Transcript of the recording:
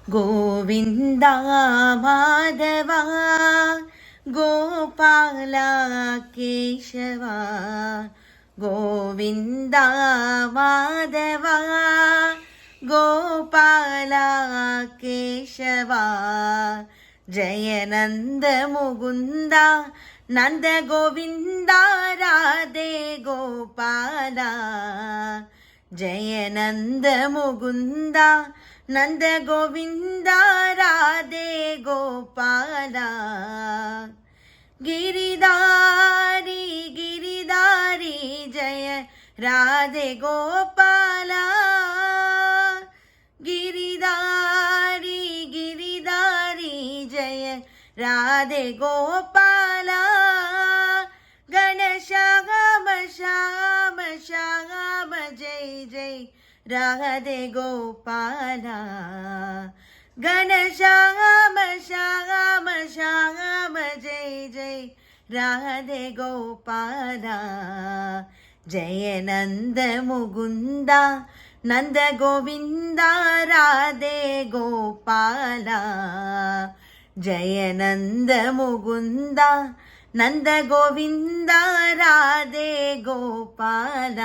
Govinda Madhava Gopal Keshava Govinda Madhava Gopal Keshava Jai Nanda Mukunda Nanda Govinda Radhe Gopal Jai Nanda Mukunda Nanda Govinda Radhe Gopal Giridhari Giridhari Jai Radhe Gopal Giridhari Giridhari Jai Radhe Gopal गणश्याम Shyam Shyam Jai Jai Radhe Gopal Ghanshyam Shyam Shyam Jai Jai Radhe Gopal Jai Nanda Mukunda Nanda Govinda Radhe Gopal Jai Nanda Mukunda Nanda Govinda Radhe Gopal.